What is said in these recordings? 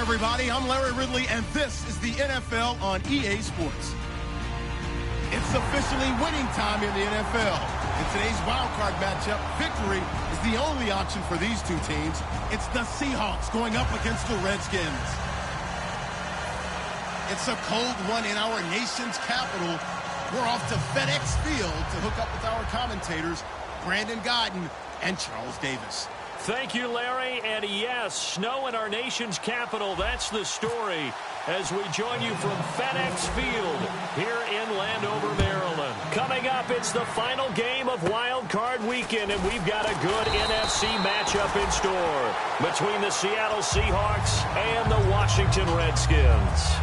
everybody. I'm Larry Ridley, and this is the NFL on EA Sports. It's officially winning time in the NFL. In today's wildcard matchup, victory is the only option for these two teams. It's the Seahawks going up against the Redskins. It's a cold one in our nation's capital. We're off to FedEx Field to hook up with our commentators, Brandon Godden and Charles Davis. Thank you, Larry. And yes, snow in our nation's capital. That's the story as we join you from FedEx Field here in Landover, Maryland. Coming up, it's the final game of Wild Card Weekend, and we've got a good NFC matchup in store between the Seattle Seahawks and the Washington Redskins.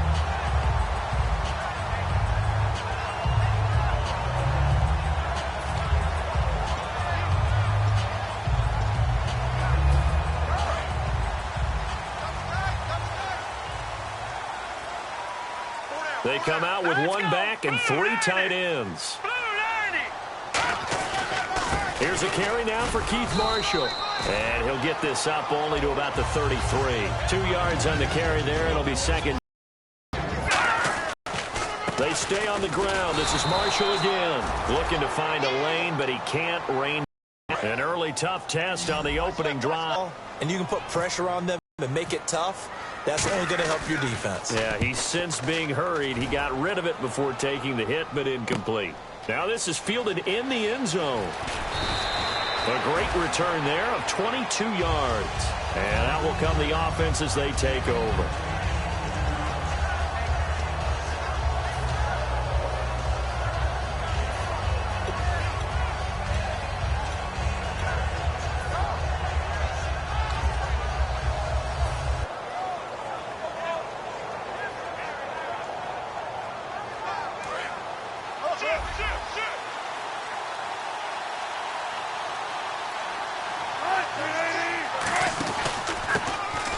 They come out with one back and three tight ends. Here's a carry now for Keith Marshall. And he'll get this up only to about the 33. 2 yards on the carry there. It'll be second. They stay on the ground. This is Marshall again. Looking to find a lane, but he can't rain. An early tough test on the opening drive. And you can put pressure on them and make it tough. That's only going to help your defense. Yeah, he's since being hurried. He got rid of it before taking the hit, but incomplete. Now this is fielded in the end zone. A great return there of 22 yards. And out will come the offense as they take over.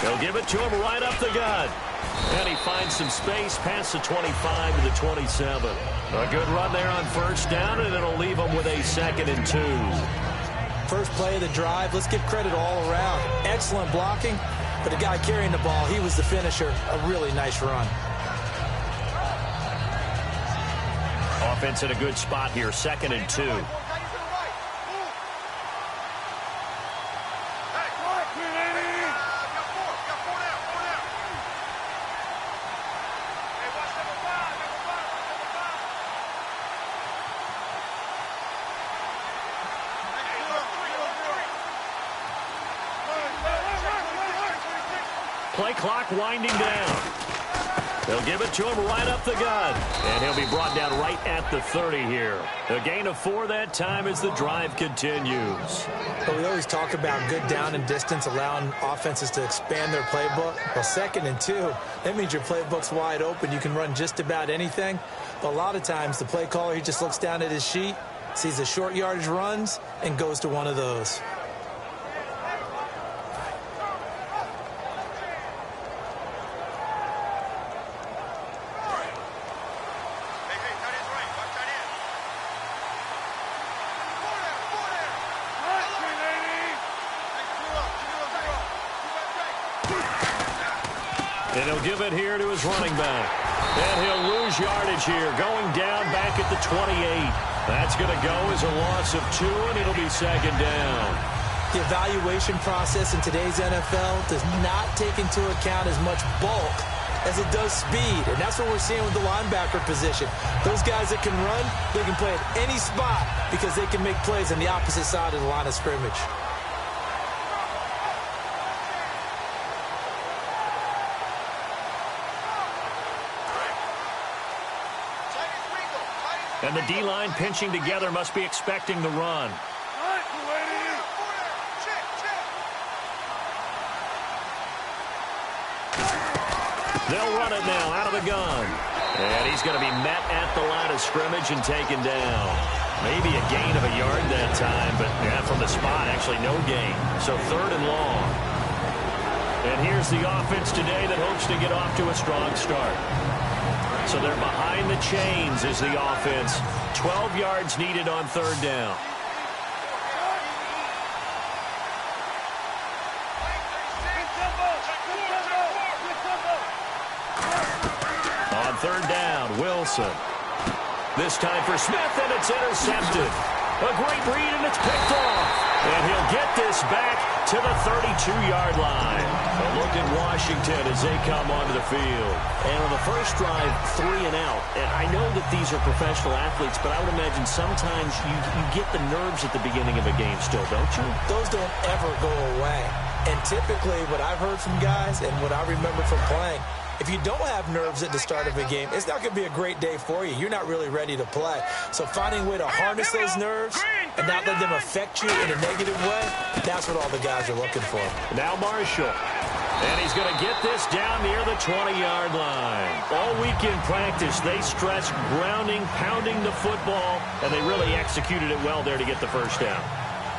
They'll give it to him right up the gut. And he finds some space past the 25 to the 27. A good run there on first down, and it'll leave him with a 2nd and 2. First play of the drive, let's give credit all around. Excellent blocking, but the guy carrying the ball, he was the finisher. A really nice run. Offense in a good spot here, 2nd and 2. Play clock winding down. They'll give it to him right up the gut. And he'll be brought down right at the 30 here. A gain of 4 that time as the drive continues. But we always talk about good down and distance, allowing offenses to expand their playbook. Well, 2nd and 2, that means your playbook's wide open. You can run just about anything. But a lot of times, the play caller, he just looks down at his sheet, sees the short yardage runs, and goes to one of those. And he'll give it here to his running back. And he'll lose yardage here, going down back at the 28. That's going to go as a loss of 2, and it'll be 2nd down. The evaluation process in today's NFL does not take into account as much bulk as it does speed. And that's what we're seeing with the linebacker position. Those guys that can run, they can play at any spot because they can make plays on the opposite side of the line of scrimmage. And the D-line pinching together must be expecting the run. They'll run it now out of the gun. And he's going to be met at the line of scrimmage and taken down. Maybe a gain of a yard that time, but yeah, from the spot, actually no gain. So 3rd and long. And here's the offense today that hopes to get off to a strong start. So they're behind the chains as the offense. 12 yards needed on 3rd down. Wilson. This time for Smith, and it's intercepted. A great read, and it's picked off. And he'll get this back to the 32-yard line. A look at Washington as they come onto the field. And on the first drive, 3 and out. And I know that these are professional athletes, but I would imagine sometimes you get the nerves at the beginning of a game still, don't you? Those don't ever go away. And typically what I've heard from guys and what I remember from playing, if you don't have nerves at the start of a game, it's not going to be a great day for you. You're not really ready to play. So finding a way to harness those nerves and not let them affect you in a negative way, that's what all the guys are looking for. Now Marshall. And he's going to get this down near the 20-yard line. All week in practice, they stressed grounding, pounding the football, and they really executed it well there to get the first down.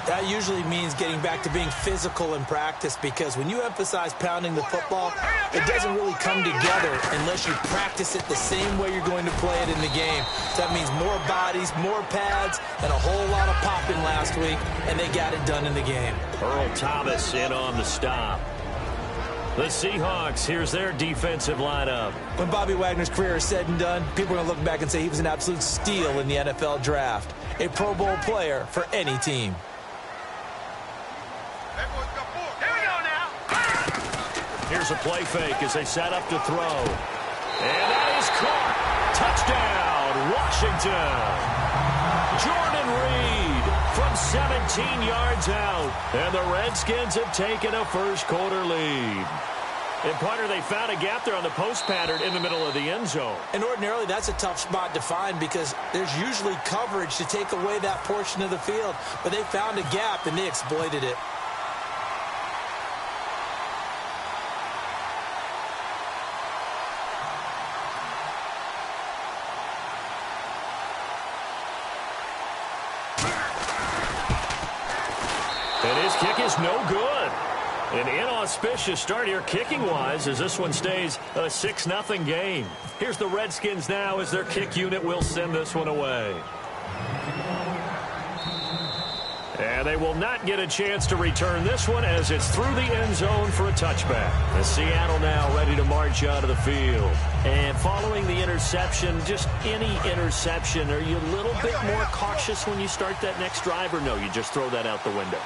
That usually means getting back to being physical in practice, because when you emphasize pounding the football, it doesn't really come together unless you practice it the same way you're going to play it in the game. So that means more bodies, more pads, and a whole lot of popping last week, and they got it done in the game. Earl Thomas in on the stop. The Seahawks, here's their defensive lineup. When Bobby Wagner's career is said and done, people are going to look back and say he was an absolute steal in the NFL draft. A Pro Bowl player for any team. Here's a play fake as they set up to throw. And that is caught. Touchdown, Washington. Jordan Reed from 17 yards out. And the Redskins have taken a first-quarter lead. And, partner, they found a gap there on the post pattern in the middle of the end zone. And ordinarily, that's a tough spot to find because there's usually coverage to take away that portion of the field. But they found a gap, and they exploited it. And his kick is no good. An inauspicious start here kicking-wise as this one stays a 6-0 game. Here's the Redskins now as their kick unit will send this one away. And they will not get a chance to return this one as it's through the end zone for a touchback. And Seattle now ready to march out of the field. And following the interception, just any interception, are you a little bit more cautious when you start that next drive, or no, you just throw that out the window?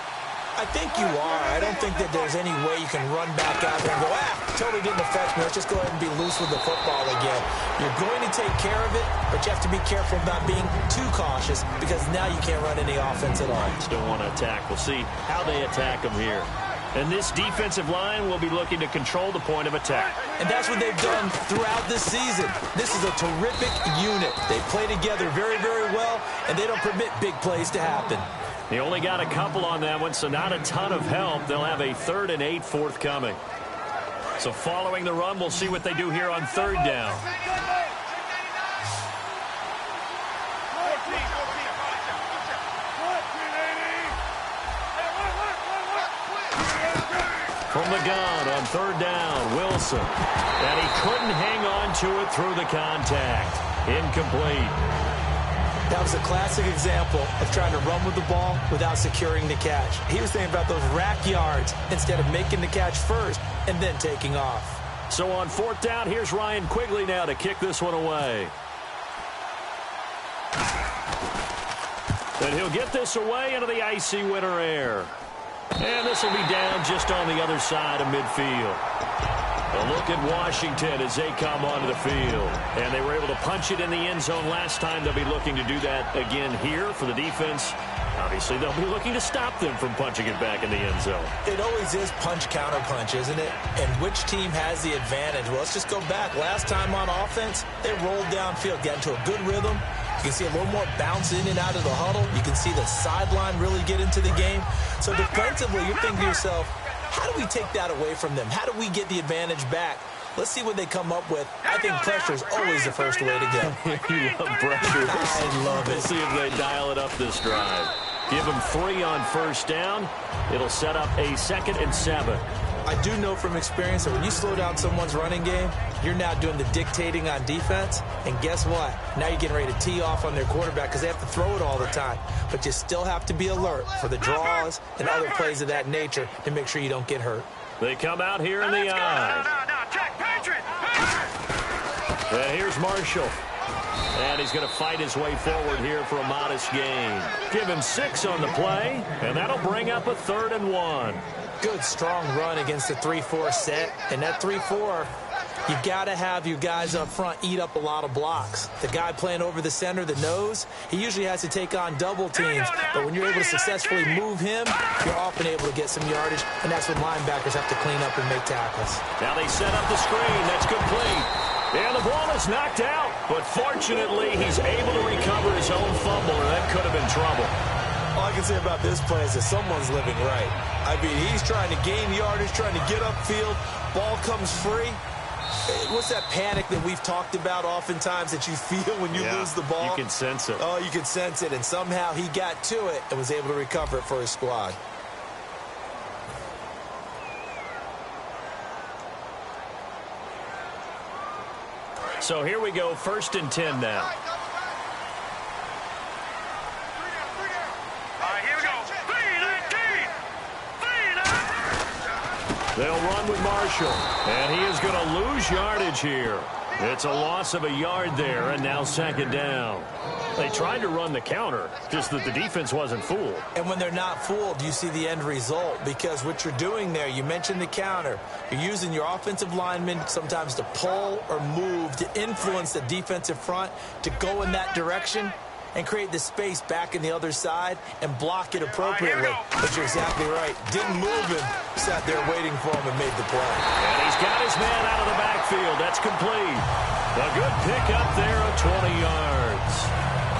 I think you are. I don't think that there's any way you can run back out there and go, totally didn't affect me. Let's just go ahead and be loose with the football again. You're going to take care of it, but you have to be careful about being too cautious because now you can't run any offense at all. Still want to attack. We'll see how they attack them here. And this defensive line will be looking to control the point of attack. And that's what they've done throughout this season. This is a terrific unit. They play together very, very well, and they don't permit big plays to happen. They only got a couple on that one, so not a ton of help. They'll have a 3rd and 8 forthcoming. So following the run, we'll see what they do here on 3rd down. From the gun on 3rd down, Wilson. And he couldn't hang on to it through the contact. Incomplete. That was a classic example of trying to run with the ball without securing the catch. He was thinking about those rack yards instead of making the catch first and then taking off. So on 4th down, here's Ryan Quigley now to kick this one away. And he'll get this away into the icy winter air. And this will be down just on the other side of midfield. A look at Washington as they come onto the field. And they were able to punch it in the end zone last time. They'll be looking to do that again here for the defense. Obviously, they'll be looking to stop them from punching it back in the end zone. It always is punch-counter-punch, isn't it? And which team has the advantage? Well, let's just go back. Last time on offense, they rolled downfield, got into a good rhythm. You can see a little more bounce in and out of the huddle. You can see the sideline really get into the game. So defensively, you're thinking to yourself, how do we take that away from them? How do we get the advantage back? Let's see what they come up with. I think pressure is always the first way to go. You love pressure. I love it. We'll see if they dial it up this drive. Give them 3 on 1st down. It'll set up a 2nd and 7. I do know from experience that when you slow down someone's running game, you're now doing the dictating on defense. And guess what? Now you're getting ready to tee off on their quarterback because they have to throw it all the time. But you still have to be alert for the draws and other plays of that nature to make sure you don't get hurt. They come out here in the eye. And here's Marshall. And he's going to fight his way forward here for a modest gain. Give him 6 on the play, and that'll bring up a 3rd and 1. Good, strong run against the 3-4 set. And that 3-4, you got to have your guys up front eat up a lot of blocks. The guy playing over the center, the nose, he usually has to take on double teams. But when you're able to successfully move him, you're often able to get some yardage. And that's when linebackers have to clean up and make tackles. Now they set up the screen. That's complete. And the ball is knocked out. But fortunately, he's able to recover his own fumble, or that could have been trouble. All I can say about this play is that someone's living right. I mean, he's trying to gain yardage, trying to get upfield. Ball comes free. What's that panic that we've talked about oftentimes that you feel when you lose the ball? You can sense it. Oh, you can sense it. And somehow he got to it and was able to recover it for his squad. So here we go, 1st and 10 now. They'll run with Marshall, and he is going to lose yardage here. It's a loss of a yard there, and now 2nd down. They tried to run the counter, just that the defense wasn't fooled. And when they're not fooled, you see the end result, because what you're doing there, you mentioned the counter. You're using your offensive linemen sometimes to pull or move to influence the defensive front to go in that direction and create the space back in the other side and block it appropriately. But you're exactly right. Didn't move him. Sat there waiting for him and made the play. And he's got his man out of the backfield. That's complete. A good pick up there of 20 yards.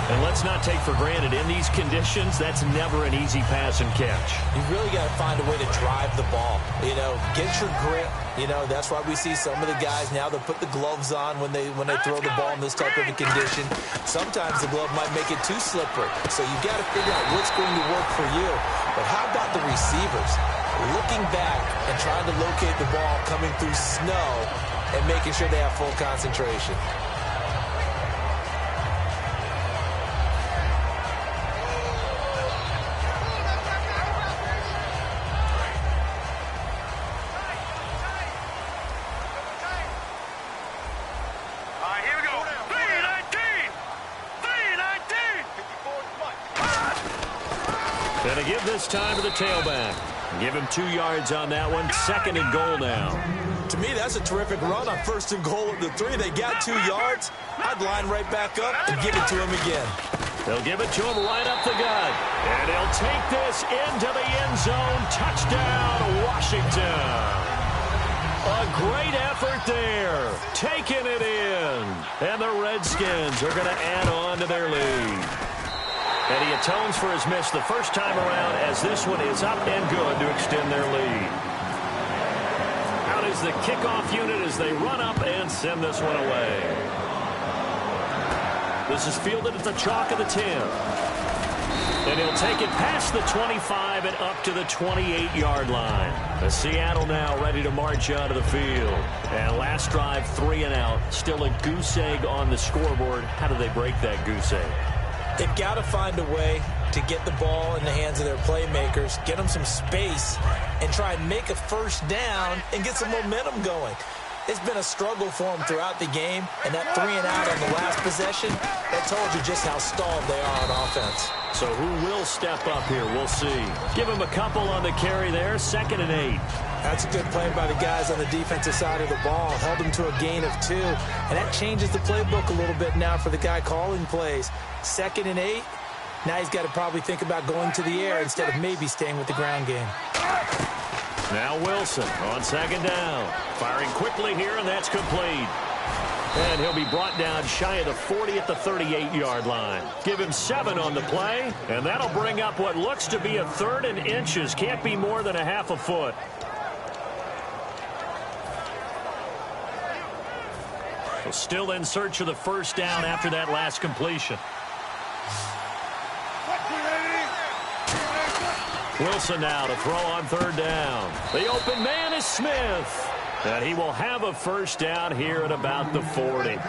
And let's not take for granted, in these conditions, that's never an easy pass and catch. You really got to find a way to drive the ball. You know, get your grip. You know, that's why we see some of the guys now that put the gloves on when they throw the ball in this type of a condition. Sometimes the glove might make it too slippery. So you got to figure out what's going to work for you. But how about the receivers? Looking back and trying to locate the ball coming through snow and making sure they have full concentration. Gonna give this time to the tailback. Give him 2 yards on that one. 2nd and goal now. To me, that's a terrific run on 1st and goal at the 3. They got 2 yards. I'd line right back up and give it to him again. They'll give it to him right up the gut. And he'll take this into the end zone. Touchdown, Washington. A great effort there. Taking it in. And the Redskins are going to add on to their lead. And he atones for his miss the first time around, as this one is up and good to extend their lead. Out is the kickoff unit as they run up and send this one away. This is fielded at the chalk of the 10. And he'll take it past the 25 and up to the 28-yard line. The Seattle now ready to march out of the field. And last drive, 3 and out. Still a goose egg on the scoreboard. How do they break that goose egg? They've got to find a way to get the ball in the hands of their playmakers, get them some space, and try and make a first down and get some momentum going. It's been a struggle for them throughout the game, and that 3 and out on the last possession, that told you just how stalled they are on offense. So who will step up here? We'll see. Give him a couple on the carry there, 2nd and 8. That's a good play by the guys on the defensive side of the ball. Held them to a gain of 2. And that changes the playbook a little bit now for the guy calling plays. 2nd and 8. Now he's got to probably think about going to the air instead of maybe staying with the ground game. Now Wilson on 2nd down. Firing quickly here, and that's complete. And he'll be brought down shy of the 40 at the 38-yard line. Give him 7 on the play, and that'll bring up what looks to be a 3rd and inches. Can't be more than a half a foot. So still in search of the first down after that last completion. Wilson now to throw on 3rd down. The open man is Smith. And he will have a first down here at about the 40.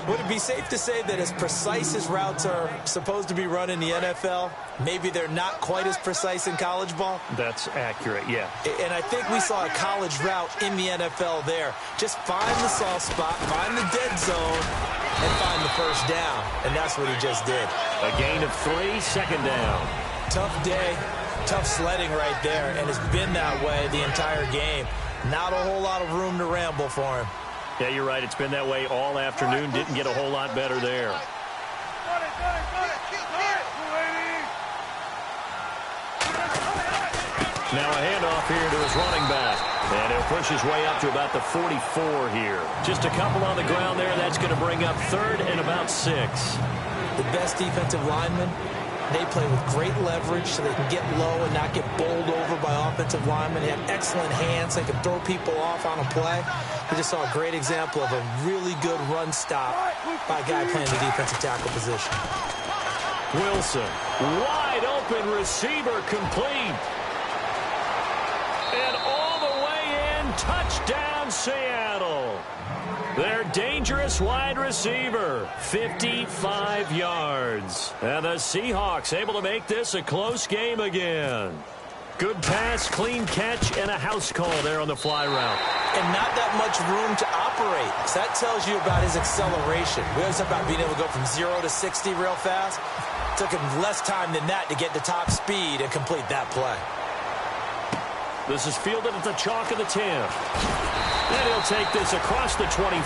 Would it be safe to say that as precise as routes are supposed to be run in the NFL, maybe they're not quite as precise in college ball? That's accurate, yeah. And I think we saw a college route in the NFL there. Just find the soft spot, find the dead zone, and find the first down. And that's what he just did. A gain of 3, second down. Tough day, tough sledding right there, and it's been that way the entire game. Not a whole lot of room to ramble for him. Yeah, you're right. It's been that way all afternoon. Didn't get a whole lot better there. Now a handoff here to his running back. And he'll push his way up to about the 44 here. Just a couple on the ground there. That's going to bring up 3rd and about 6. The best defensive linemen, they play with great leverage so they can get low and not get bowled over by offensive linemen. They have excellent hands. They can throw people off on a play. We just saw a great example of a really good run stop by a guy playing the defensive tackle position. Wilson, wide open receiver, complete. And all the way in, touchdown Seattle. Their dangerous wide receiver, 55 yards. And the Seahawks able to make this a close game again. Good pass, clean catch, and a house call there on the fly route. And not that much room to operate. So that tells you about his acceleration. We always talk about being able to go from 0 to 60 real fast. It took him less time than that to get to top speed and complete that play. This is fielded at the chalk of the 10. And he'll take this across the 25,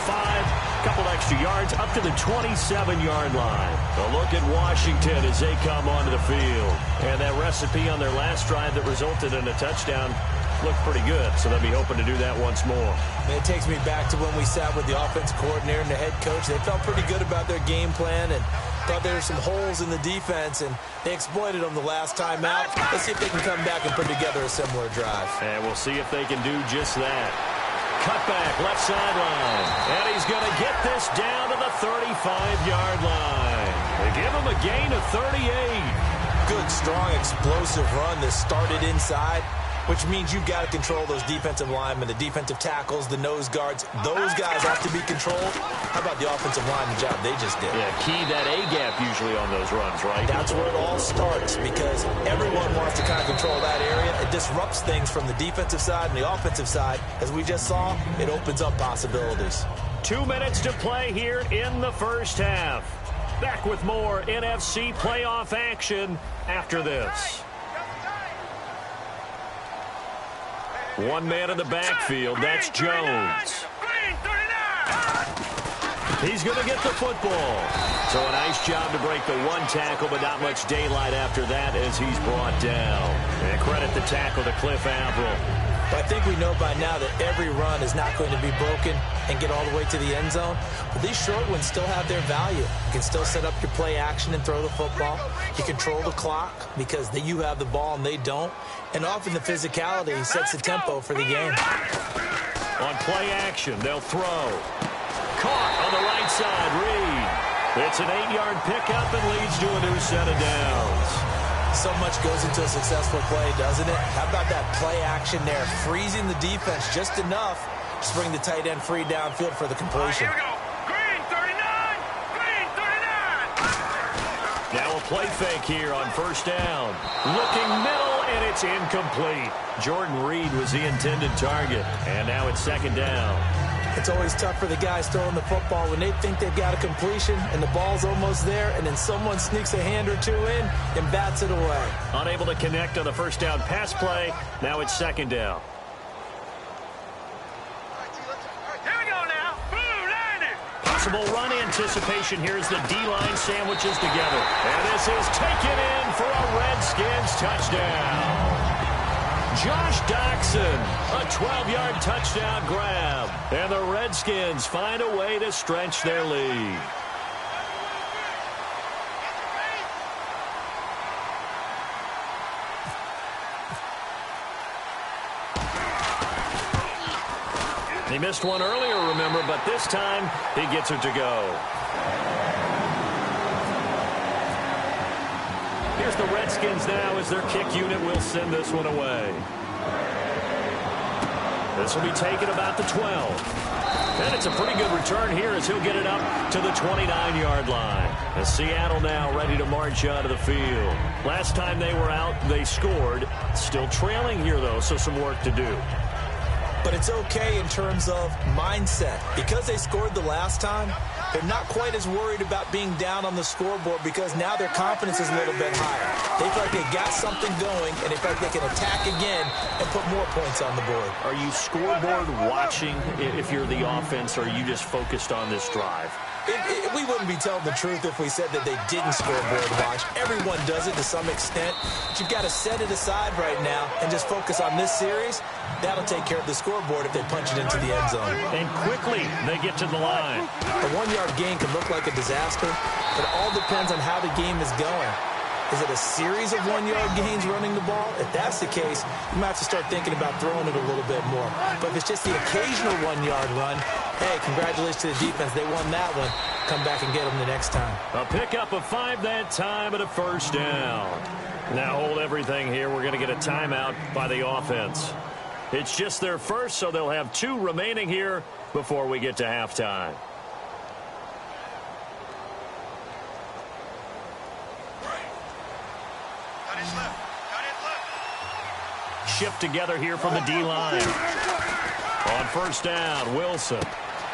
couple extra yards up to the 27-yard line. A look at Washington as they come onto the field. And that recipe on their last drive that resulted in a touchdown looked pretty good, so they'll be hoping to do that once more. And it takes me back to when we sat with the offensive coordinator and the head coach. They felt pretty good about their game plan and thought there were some holes in the defense, and they exploited them the last time out. Let's see if they can come back and put together a similar drive. And we'll see if they can do just that. Cutback, left sideline. And he's going to get this down to the 35-yard line. They give him a gain of 38. Good, strong, explosive run that started inside, which means you've got to control those defensive linemen, the defensive tackles, the nose guards. Those guys have to be controlled. How about the offensive lineman job they just did? Yeah, key that A-gap usually on those runs, right? That's where it all starts, because everyone wants to kind of control that area. It disrupts things from the defensive side and the offensive side. As we just saw, it opens up possibilities. 2 minutes to play here in the first half. Back with more NFC playoff action after this. One man in the backfield, that's Jones. He's going to get the football. So a nice job to break the one tackle, but not much daylight after that as he's brought down. And credit the tackle to Cliff Avril. But I think we know by now that every run is not going to be broken and get all the way to the end zone. But these short ones still have their value. You can still set up your play action and throw the football. You control the clock because you have the ball and they don't. And often the physicality sets the tempo for the game. On play action, they'll throw. Caught on the right side, Reed. It's an 8-yard pickup and leads to a new set of downs. So much goes into a successful play, doesn't it? How about that play action there? Freezing the defense just enough to bring the tight end free downfield for the completion. Here we go. Green 39! Green 39! Now a play fake here on first down. Looking middle, and it's incomplete. Jordan Reed was the intended target. And now it's second down. It's always tough for the guys throwing the football when they think they've got a completion and the ball's almost there, and then someone sneaks a hand or two in and bats it away. Unable to connect on the first down pass play. Now it's second down. Here we go now. Blue landed. Possible run anticipation here as the D-line sandwiches together. And this is taken in for a Redskins touchdown. Josh Doxson, a 12-yard touchdown grab. And the Redskins find a way to stretch their lead. He missed one earlier, remember, but this time he gets it to go. Here's the Redskins now as their kick unit will send this one away. This will be taken about the 12. And it's a pretty good return here as he'll get it up to the 29-yard line. And Seattle now ready to march out of the field. Last time they were out, they scored. Still trailing here, though, so some work to do. But it's okay in terms of mindset. Because they scored the last time, they're not quite as worried about being down on the scoreboard because now their confidence is a little bit higher. They feel like they got something going, and they feel like they can attack again and put more points on the board. Are you scoreboard watching if you're the offense, or are you just focused on this drive? We wouldn't be telling the truth if we said that they didn't scoreboard watch. Everyone does it to some extent. But you've got to set it aside right now and just focus on this series. That'll take care of the scoreboard if they punch it into the end zone. And quickly, they get to the line. A one-yard gain can look like a disaster, but it all depends on how the game is going. Is it a series of one-yard gains running the ball? If that's the case, you might have to start thinking about throwing it a little bit more. But if it's just the occasional one-yard run, hey, congratulations to the defense. They won that one. Come back and get them the next time. A pickup of 5 that time and a first down. Now hold everything here. We're going to get a timeout by the offense. It's just their first, so they'll have 2 remaining here before we get to halftime. Shift together here from the D-line. On first down, Wilson.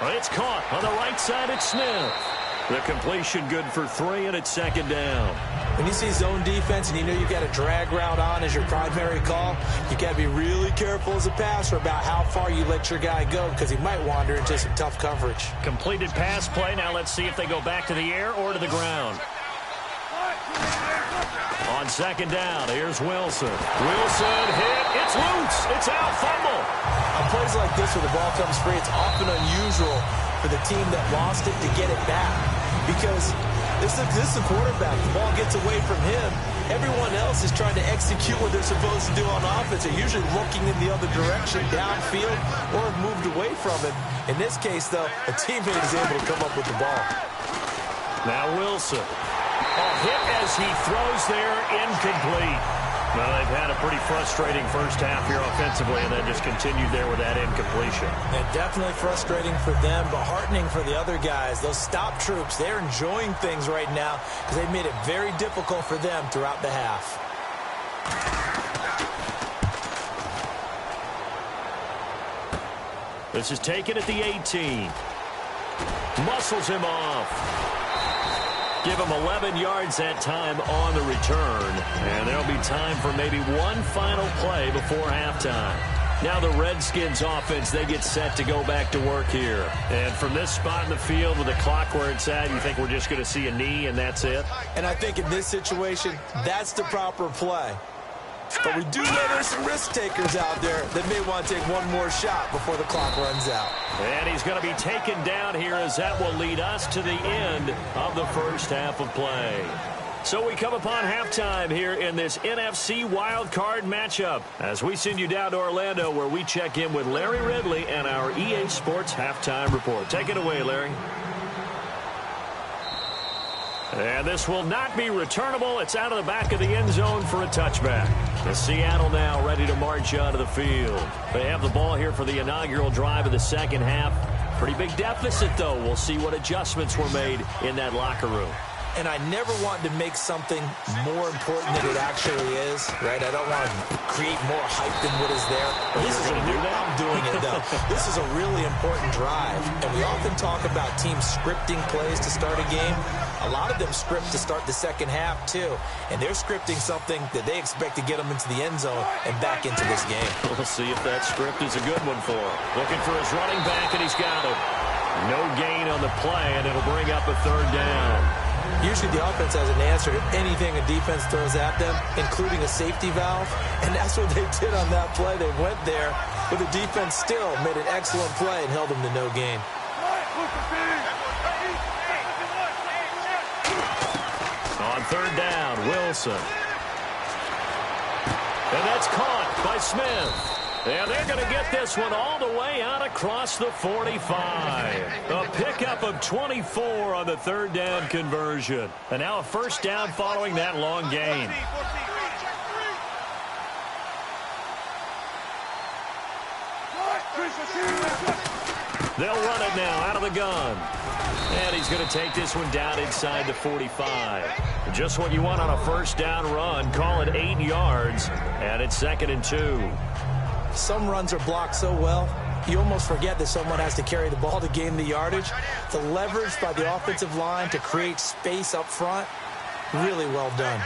It's caught on the right side. It's Smith. The completion good for 3, and it's second down. When you see zone defense and you know you've got a drag route on as your primary call, you got to be really careful as a passer about how far you let your guy go because he might wander into some tough coverage. Completed pass play. Now let's see if they go back to the air or to the ground. On second down, here's Wilson. Wilson hit. It's loose. It's out. Fumble. On plays like this where the ball comes free, it's often unusual for the team that lost it to get it back because this is the quarterback. The ball gets away from him. Everyone else is trying to execute what they're supposed to do on offense. They're usually looking in the other direction, downfield, or have moved away from it. In this case, though, a teammate is able to come up with the ball. Now Wilson. A hit as he throws there, incomplete. Well, they've had a pretty frustrating first half here offensively, and then just continued there with that incompletion. And definitely frustrating for them, but heartening for the other guys. Those stop troops, they're enjoying things right now because they made it very difficult for them throughout the half. This is taken at the 18. Muscles him off. Give him 11 yards that time on the return. And there'll be time for maybe one final play before halftime. Now the Redskins offense, they get set to go back to work here. And from this spot in the field with the clock where it's at, you think we're just going to see a knee and that's it? And I think in this situation, that's the proper play. But we do know there's some risk takers out there that may want to take one more shot before the clock runs out. And he's going to be taken down here as that will lead us to the end of the first half of play. So we come upon halftime here in this NFC Wildcard matchup as we send you down to Orlando where we check in with Larry Ridley and our EA Sports Halftime Report. Take it away, Larry. And this will not be returnable. It's out of the back of the end zone for a touchback. The Seattle now ready to march out of the field. They have the ball here for the inaugural drive of the second half. Pretty big deficit, though. We'll see what adjustments were made in that locker room. And I never want to make something more important than it actually is, right? I don't want to create more hype than what is there. This is I'm doing it, though. This is a really important drive. And we often talk about teams scripting plays to start a game. A lot of them script to start the second half, too. And they're scripting something that they expect to get them into the end zone and back into this game. We'll see if that script is a good one for him. Looking for his running back, and he's got it. No gain on the play, and it'll bring up a third down. Usually the offense has an answer to anything a defense throws at them, including a safety valve. And that's what they did on that play. They went there, but the defense still made an excellent play and held them to no gain. On third down, Wilson. And that's caught by Smith. And they're going to get this one all the way out across the 45. A pickup of 24 on the third down conversion. And now a first down following that long gain. They'll run it now out of the gun. And he's going to take this one down inside the 45. Just what you want on a first down run. Call it 8 yards. And it's 2nd and 2. Some runs are blocked so well, you almost forget that someone has to carry the ball to gain the yardage. The leverage by the offensive line to create space up front, really well done.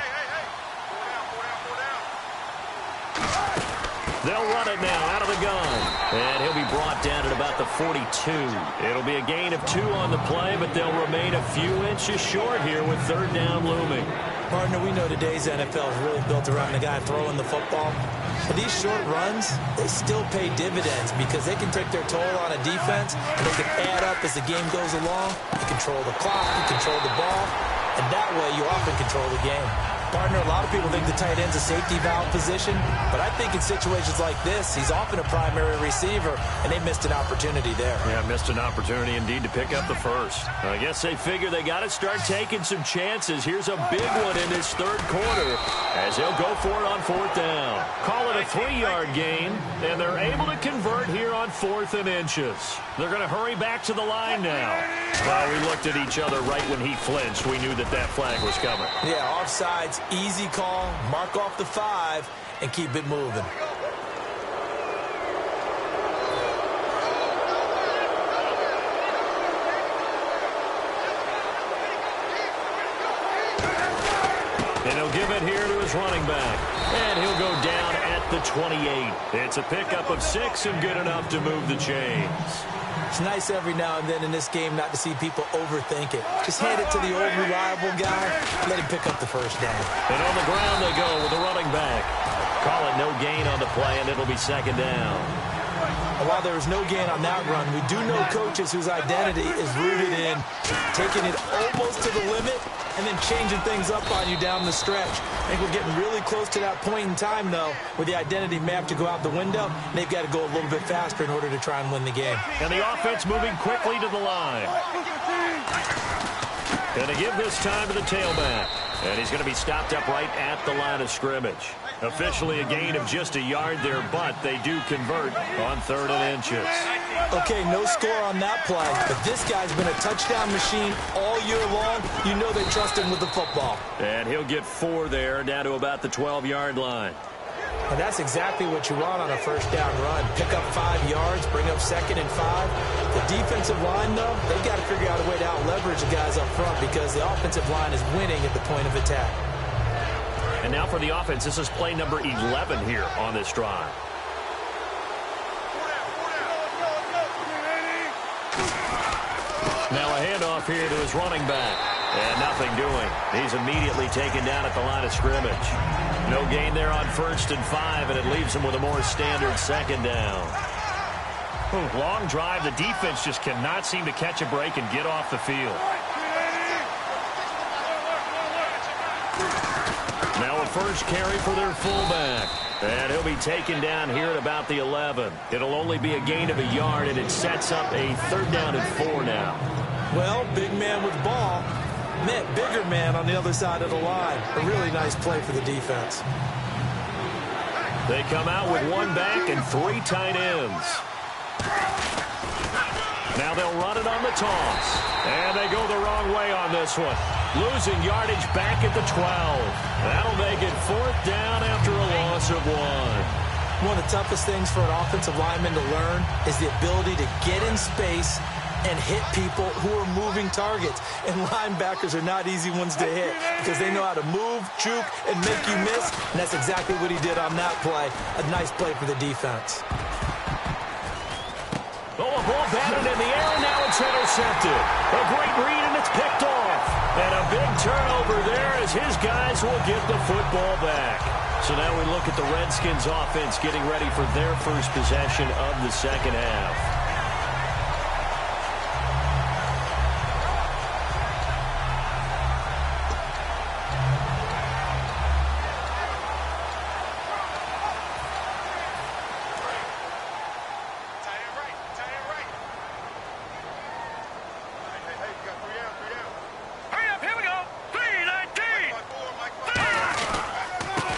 They'll run it now out of the gun. And he'll be brought down at about the 42. It'll be a gain of 2 on the play, but they'll remain a few inches short here with 3rd down looming. Partner, we know today's NFL is really built around the guy throwing the football. But these short runs, they still pay dividends because they can take their toll on a defense, and they can add up as the game goes along. You control the clock, you control the ball, and that way you often control the game. Partner, a lot of people think the tight end's a safety valve position, but I think in situations like this, he's often a primary receiver, and they missed an opportunity there. Yeah, missed an opportunity indeed to pick up the first. I guess they figure they got to start taking some chances. Here's a big one in this 3rd quarter as he'll go for it on 4th down. Call it a 3-yard gain, and they're able to convert here on 4th and inches. They're going to hurry back to the line now. Well, we looked at each other right when he flinched. We knew that flag was coming. Yeah, offsides, easy call, mark off the 5, and keep it moving. And he'll give it here to his running back. And he'll go down at the 28. It's a pickup of 6 and good enough to move the chains. It's nice every now and then in this game not to see people overthink it. Just hand it to the old reliable guy, let him pick up the first down. And on the ground they go with the running back. Call it no gain on the play, and it'll be 2nd down. And while there was no gain on that run, we do know coaches whose identity is rooted in taking it almost to the limit and then changing things up on you down the stretch. I think we're getting really close to that point in time, though, where the identity may have to go out the window, and they've got to go a little bit faster in order to try and win the game. And the offense moving quickly to the line. Going to give this time to the tailback. And he's going to be stopped up right at the line of scrimmage. Officially a gain of just a yard there, but they do convert on 3rd and inches. Okay, no score on that play, but this guy's been a touchdown machine all year long. You know they trust him with the football. And he'll get 4 there, down to about the 12-yard line. And that's exactly what you want on a first down run. Pick up 5 yards, bring up 2nd and 5. The defensive line, though, they've got to figure out a way to out-leverage the guys up front because the offensive line is winning at the point of attack. And now for the offense, this is play number 11 here on this drive. Now a handoff here to his running back. And nothing doing. He's immediately taken down at the line of scrimmage. No gain there on 1st and 5, and it leaves him with a more standard 2nd down. Long drive. The defense just cannot seem to catch a break and get off the field. Now a first carry for their fullback. And he'll be taken down here at about the 11. It'll only be a gain of a yard, and it sets up a 3rd down and 4 now. Well, big man with ball. Met bigger man on the other side of the line. A really nice play for the defense. They come out with 1 back and 3 tight ends. Now they'll run it on the toss. And they go the wrong way on this one. Losing yardage back at the 12. That'll make it 4th down after a loss of 1. One of the toughest things for an offensive lineman to learn is the ability to get in space and hit people who are moving targets. And linebackers are not easy ones to hit because they know how to move, juke, and make you miss. And that's exactly what he did on that play. A nice play for the defense. Oh, a ball batted in the air, and now it's intercepted. A great read, and it's picked off. And a big turnover there as his guys will get the football back. So now we look at the Redskins offense getting ready for their first possession of the 2nd half.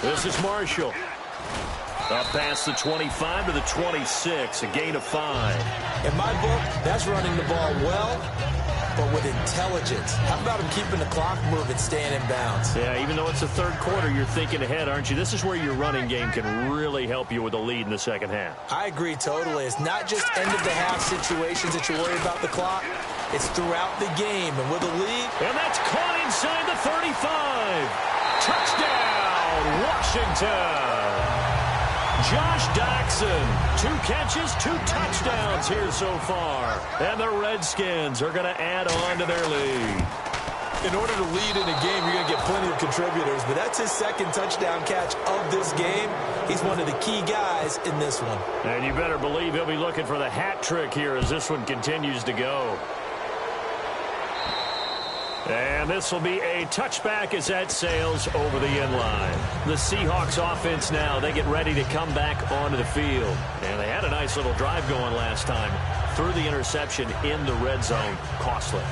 This is Marshall. Up past the 25 to the 26, a gain of 5. In my book, that's running the ball well, but with intelligence. How about him keeping the clock moving, staying in bounds? Yeah, even though it's the third quarter, you're thinking ahead, aren't you? This is where your running game can really help you with a lead in the second half. I agree totally. It's not just end-of-the-half situations that you worry about the clock. It's throughout the game, and with a lead. And that's caught inside the 35. Touchdown, Washington. Josh Doxson, 2 catches, 2 touchdowns here so far. And the Redskins are going to add on to their lead. In order to lead in a game, you're going to get plenty of contributors, but that's his second touchdown catch of this game. He's one of the key guys in this one. And you better believe he'll be looking for the hat trick here as this one continues to go. And this will be a touchback as that sails over the end line. The Seahawks offense now, they get ready to come back onto the field. And they had a nice little drive going last time. Threw the interception in the red zone. Costly.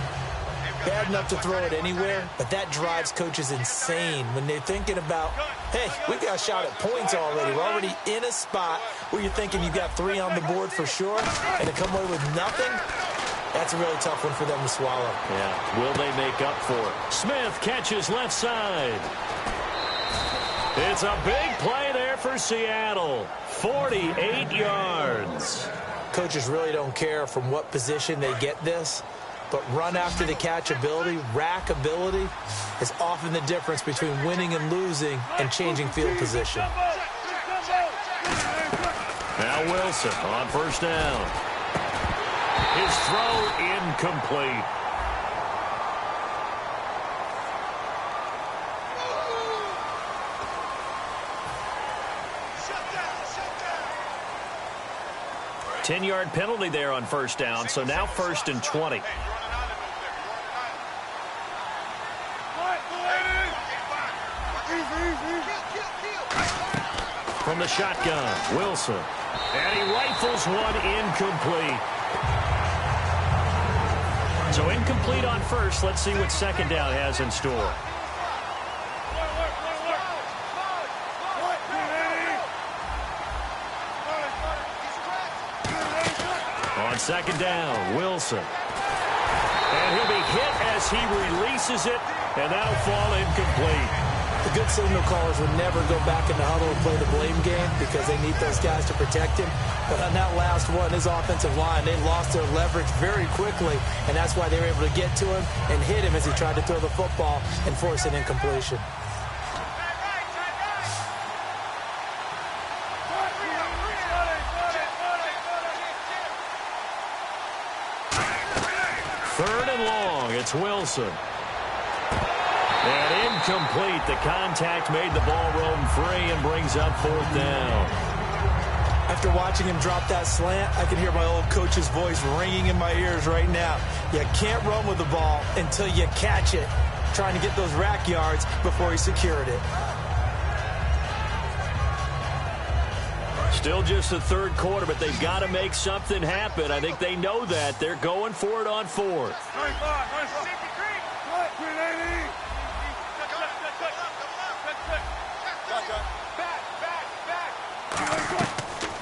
Bad enough to throw it anywhere, but that drives coaches insane when they're thinking about, hey, we've got a shot at points already. We're already in a spot where you're thinking you've got 3 on the board for sure, and to come away with nothing, that's a really tough one for them to swallow. Yeah, will they make up for it? Smith catches left side. It's a big play there for Seattle. 48 yards. Coaches really don't care from what position they get this, but run after the catch ability, rack ability, is often the difference between winning and losing and changing field position. Now Wilson on first down. His throw incomplete. Shut down. 10-yard penalty there on first down, so now 1st and 20. From the shotgun, Wilson. And he rifles one incomplete. So incomplete on first. Let's see what second down has in store. On second down, Wilson. And he'll be hit as he releases it, and that'll fall incomplete. The good signal callers would never go back in the huddle and play the blame game because they need those guys to protect him. But on that last one, his offensive line, they lost their leverage very quickly, and that's why they were able to get to him and hit him as he tried to throw the football and force an incompletion. Third and long, it's Wilson. And incomplete. The contact made the ball roam free and brings up 4th down. After watching him drop that slant, I can hear my old coach's voice ringing in my ears right now. You can't run with the ball until you catch it, trying to get those rack yards before he secured it. Still just the third quarter, but they've got to make something happen. I think they know that. They're going for it on 4th.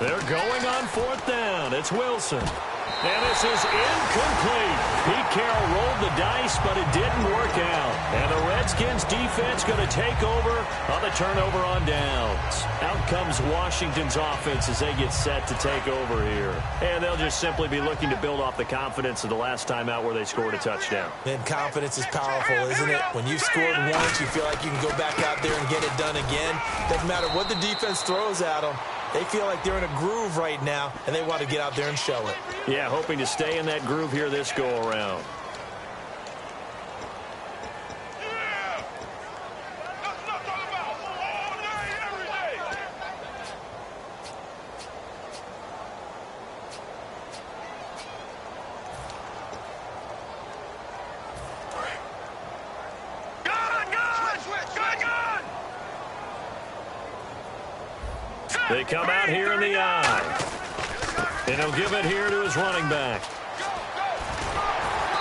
They're going on 4th down. It's Wilson. And this is incomplete. Pete Carroll rolled the dice, but it didn't work out. And the Redskins defense going to take over on the turnover on downs. Out comes Washington's offense as they get set to take over here. And they'll just simply be looking to build off the confidence of the last time out where they scored a touchdown. And confidence is powerful, isn't it? When you've scored once, you feel like you can go back out there and get it done again. Doesn't matter what the defense throws at them. They feel like they're in a groove right now, and they want to get out there and show it. Yeah, hoping to stay in that groove here this go-around. They come out here in the eye. And he'll give it here to his running back.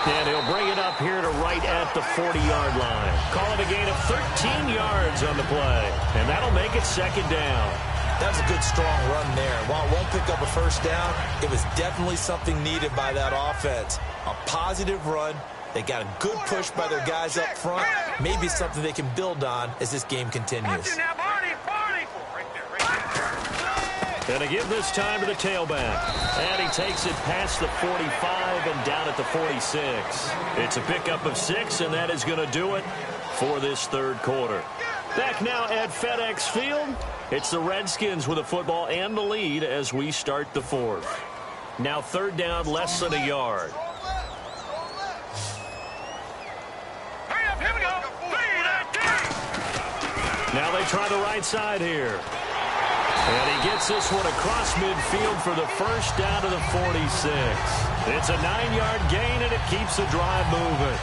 And he'll bring it up here to right at the 40-yard line. Call it a gain of 13 yards on the play. And that'll make it second down. That was a good, strong run there. While it won't pick up a first down, it was definitely something needed by that offense. A positive run. They got a good push by their guys up front. Maybe something they can build on as this game continues. Going to give this time to the tailback. And he takes it past the 45 and down at the 46. It's a pickup of 6, and that is going to do it for this third quarter. Back now at FedEx Field. It's the Redskins with the football and the lead as we start the fourth. Now third down, less than a yard. Now they try the right side here. And he gets this one across midfield for the first down to the 46. It's a 9-yard gain, and it keeps the drive moving.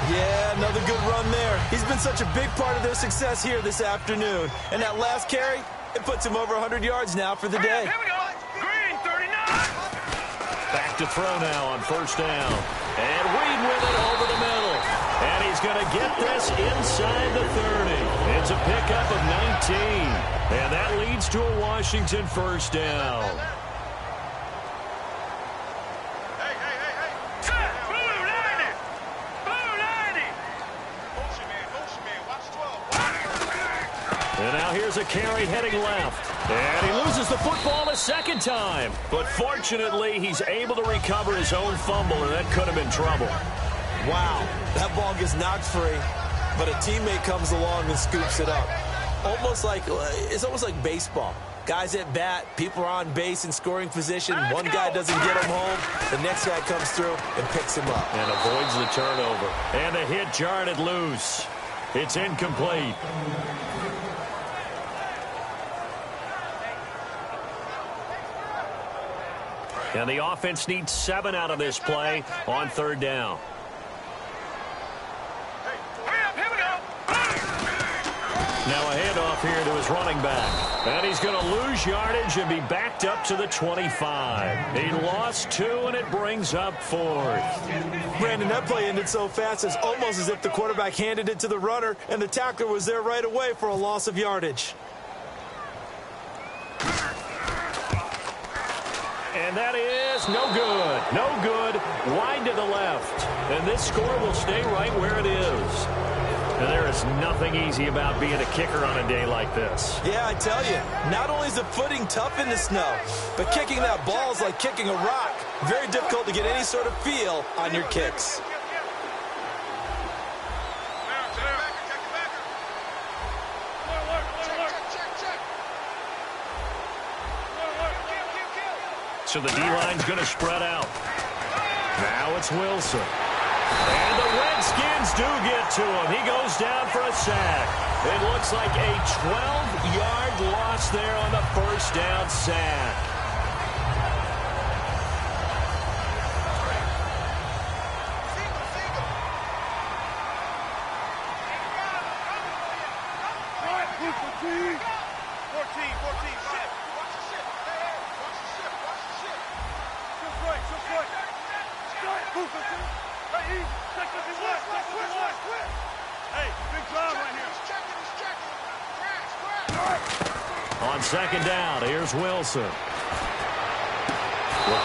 Yeah, another good run there. He's been such a big part of their success here this afternoon. And that last carry, it puts him over 100 yards now for the day. Here we go. Green, 39. Back to throw now on first down. And Reed with it over the middle. And he's going to get this inside the 30. It's a pickup of 19. And that leads to a Washington first down. And now here's a carry heading left. And he loses the football a second time. But fortunately, he's able to recover his own fumble, and that could have been trouble. Wow, that ball gets knocked free, but a teammate comes along and scoops it up. It's almost like baseball. Guys at bat, people are on base in scoring position. One guy doesn't get him home. The next guy comes through and picks him up. And avoids the turnover. And the hit jarred it loose. It's incomplete. And the offense needs 7 out of this play on third down. Now a handoff here to his running back. And he's going to lose yardage and be backed up to the 25. He lost 2, and it brings up 4th. Brandon, that play ended so fast, it's almost as if the quarterback handed it to the runner, and the tackler was there right away for a loss of yardage. And that is no good. No good. Wide to the left. And this score will stay right where it is. And there is nothing easy about being a kicker on a day like this. Yeah, I tell you, not only is the footing tough in the snow, but kicking that ball is like kicking a rock. Very difficult to get any sort of feel on your kicks. So the D-line's going to spread out. Now it's Wilson. And the Redskins do get to him. He goes down for a sack. It looks like a 12-yard loss there on the first down sack. On second down, here's Wilson. Looking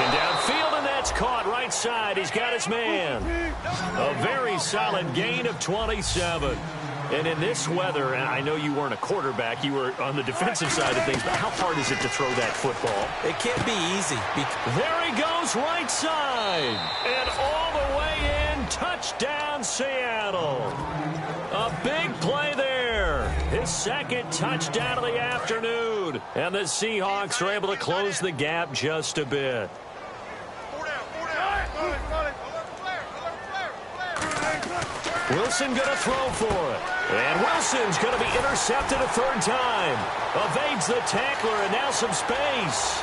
downfield, and that's caught right side. He's got his man. A very solid gain of 27. And in this weather, and I know you weren't a quarterback, you were on the defensive side of things, but how hard is it to throw that football? It can't be easy. There he goes, right side. And all the way in, touchdown Seattle. A big play there. His second touchdown of the afternoon. And the Seahawks are able to close the gap just a bit. Wilson going to throw for it. And Wilson's going to be intercepted a third time. Evades the tackler, and now some space.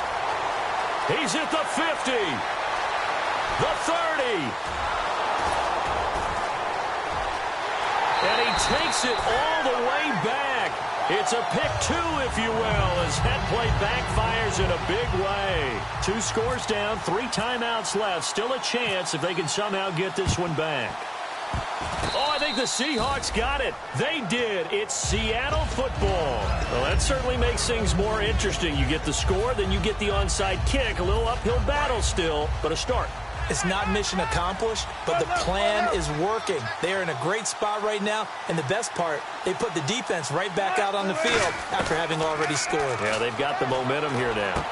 He's at the 50. The 30. And he takes it all the way back. It's a pick 2, if you will, as that play backfires in a big way. 2 scores down, 3 timeouts left. Still a chance if they can somehow get this one back. Oh, I think the Seahawks got it. They did. It's Seattle football. Well, that certainly makes things more interesting. You get the score, then you get the onside kick. A little uphill battle still, but a start. It's not mission accomplished, but the plan is working. They are in a great spot right now, and the best part, they put the defense right back out on the field after having already scored. Yeah, they've got the momentum here now.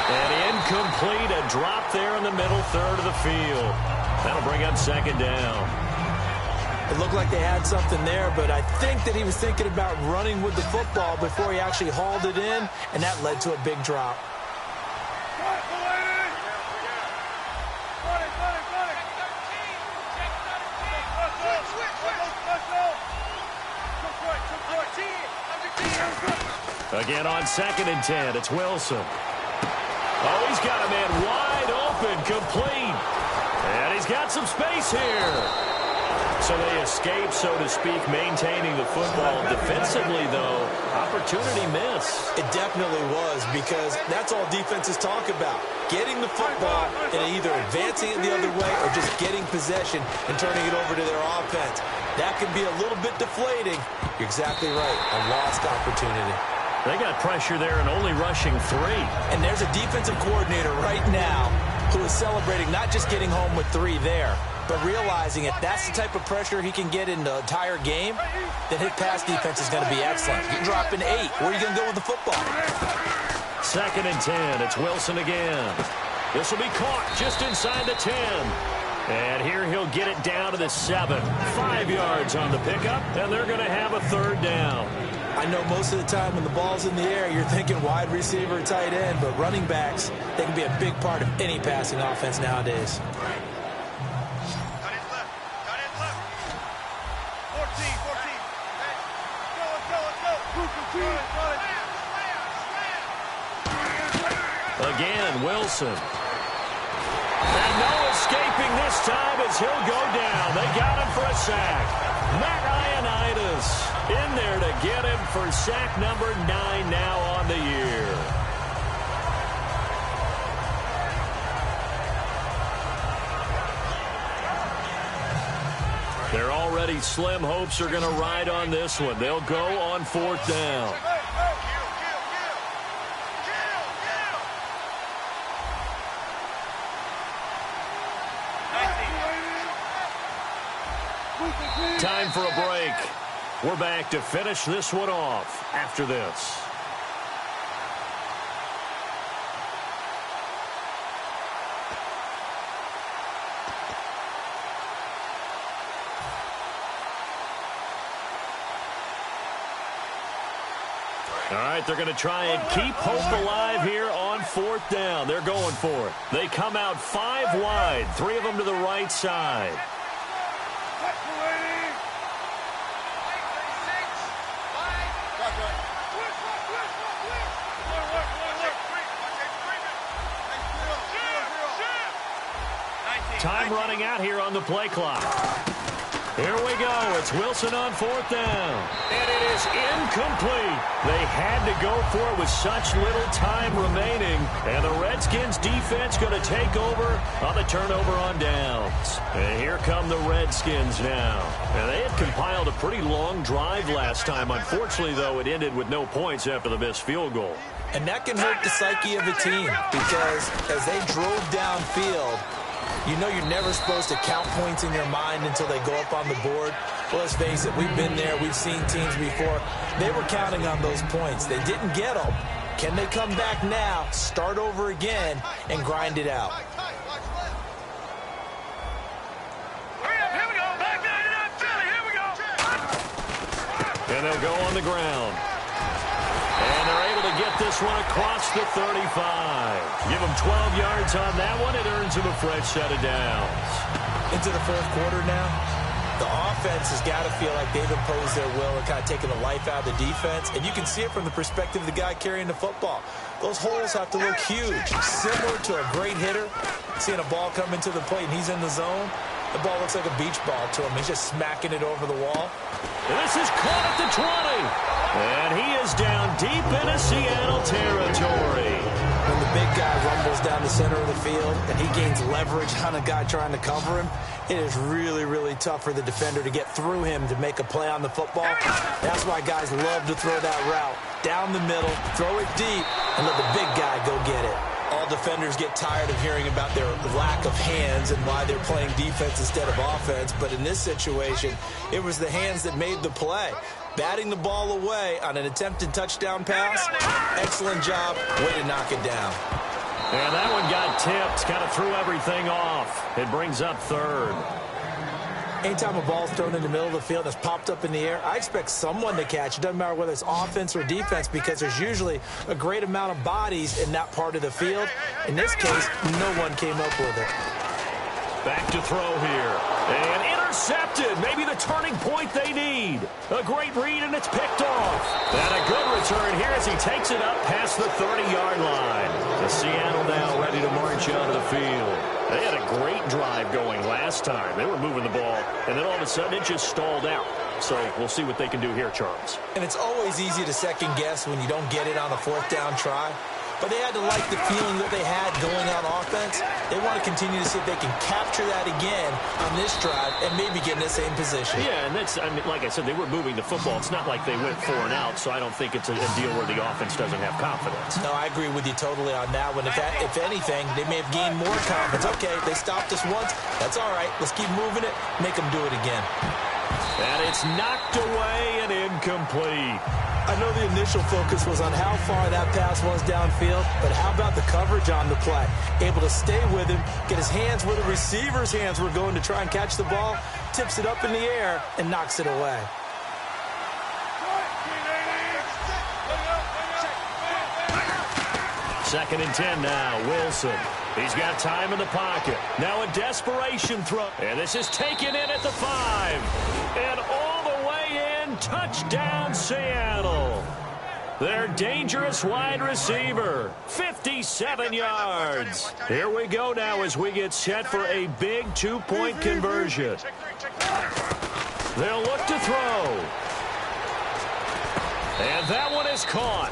And incomplete, a drop there in the middle third of the field. That'll bring up second down. It looked like they had something there, but I think that he was thinking about running with the football before he actually hauled it in, and that led to a big drop. Again on 2nd and 10, it's Wilson. Oh, he's got a man wide open, complete. And he's got some space here. So they escape, so to speak, maintaining the football. Defensively, though, opportunity miss. It definitely was, because that's all defenses talk about. Getting the football and either advancing it the other way or just getting possession and turning it over to their offense. That can be a little bit deflating. You're exactly right. A lost opportunity. They got pressure there and only rushing 3. And there's a defensive coordinator right now who is celebrating not just getting home with 3 there, but realizing if that's the type of pressure he can get in the entire game, then his pass defense is going to be excellent. You're dropping 8. Where are you going to go with the football? 2nd and 10. It's Wilson again. This will be caught just inside the 10. And here he'll get it down to the 7. 5 yards on the pickup, and they're going to have a 3rd down. I know most of the time when the ball's in the air, you're thinking wide receiver, tight end, but running backs, they can be a big part of any passing offense nowadays. Again, Wilson. And no escaping this time as he'll go down. They got him for a sack. Matt Ioannidis in there to get him for sack number 9 now on the year. Their already slim hopes are going to ride on this one. They'll go on 4th down. Time for a break. We're back to finish this one off after this. All right, they're going to try and keep hope alive here on 4th down. They're going for it. They come out 5 wide, 3 of them to the right side. Time running out here on the play clock. Here we go. It's Wilson on 4th down. And it is incomplete. They had to go for it with such little time remaining. And the Redskins defense going to take over on the turnover on downs. And here come the Redskins now. And they had compiled a pretty long drive last time. Unfortunately, though, it ended with no points after the missed field goal. And that can hurt the psyche of a team because as they drove downfield, you know you're never supposed to count points in your mind until they go up on the board. Well, let's face it, we've been there. We've seen teams before. They were counting on those points. They didn't get them. Can they come back now, start over again, and grind it out? Here we go. Back 99, Philly. Here we go. And they'll go on the ground. And they're able to get this one across the 35. Give them 12 yards on that one. It earns them a fresh set of downs. Into the 4th quarter now, the offense has got to feel like they've imposed their will and kind of taken the life out of the defense. And you can see it from the perspective of the guy carrying the football. Those holes have to look huge, similar to a great hitter. Seeing a ball come into the plate and he's in the zone, the ball looks like a beach ball to him. He's just smacking it over the wall. This is caught at the 20. And he is down deep into Seattle territory. When the big guy rumbles drills down the center of the field and he gains leverage on a guy trying to cover him, it is really, really tough for the defender to get through him to make a play on the football. That's why guys love to throw that route. Down the middle, throw it deep, and let the big guy go get it. All defenders get tired of hearing about their lack of hands and why they're playing defense instead of offense. But in this situation, it was the hands that made the play. Batting the ball away on an attempted touchdown pass. Excellent job. Way to knock it down. And that one got tipped. Kind of threw everything off. It brings up third. Anytime a ball's thrown in the middle of the field and it's popped up in the air, I expect someone to catch. It doesn't matter whether it's offense or defense because there's usually a great amount of bodies in that part of the field. In this case, no one came up with it. Back to throw here. And intercepted. Maybe the turning point they need. A great read, and it's picked off. And a good return here as he takes it up past the 30-yard line. The Seattle now ready to march out of the field. They had a great drive going last time. They were moving the ball, and then all of a sudden it just stalled out. So we'll see what they can do here, Charles. And it's always easy to second guess when you don't get it on a fourth down try. But they had to like the feeling that they had going on offense. They want to continue to see if they can capture that again on this drive and maybe get in the same position. Yeah, and that's, I mean, like I said, they were moving the football. It's not like they went 4 and out, so I don't think it's a deal where the offense doesn't have confidence. No, I agree with you totally on that one. If anything, they may have gained more confidence. Okay, they stopped us once. That's all right. Let's keep moving it. Make them do it again. And it's knocked away and incomplete. I know the initial focus was on how far that pass was downfield, but how about the coverage on the play? Able to stay with him, get his hands where the receiver's hands were going to try and catch the ball, tips it up in the air, and knocks it away. Second and 10 now, Wilson. He's got time in the pocket. Now a desperation throw. And this is taken in at the 5. And all the way in, touchdown Seattle. Their dangerous wide receiver, 57 yards. Here we go now as we get set for a big 2-point conversion. They'll look to throw. And that one is caught.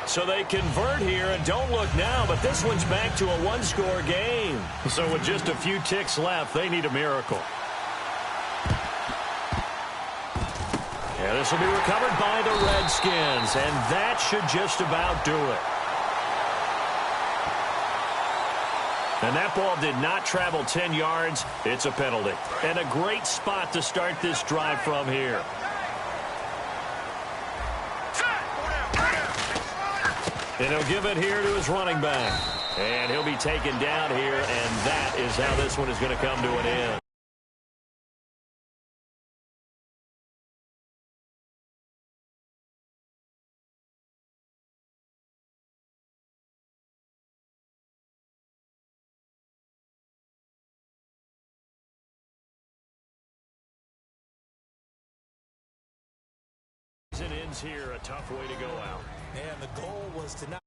So they convert here, and don't look now, but this one's back to a 1-score game. So with just a few ticks left, they need a miracle. And this will be recovered by the Redskins, and that should just about do it. And that ball did not travel 10 yards. It's a penalty. And a great spot to start this drive from here. And he'll give it here to his running back. And he'll be taken down here, and that is how this one is going to come to an end. It ends here, a tough way to go out. And the goal was to not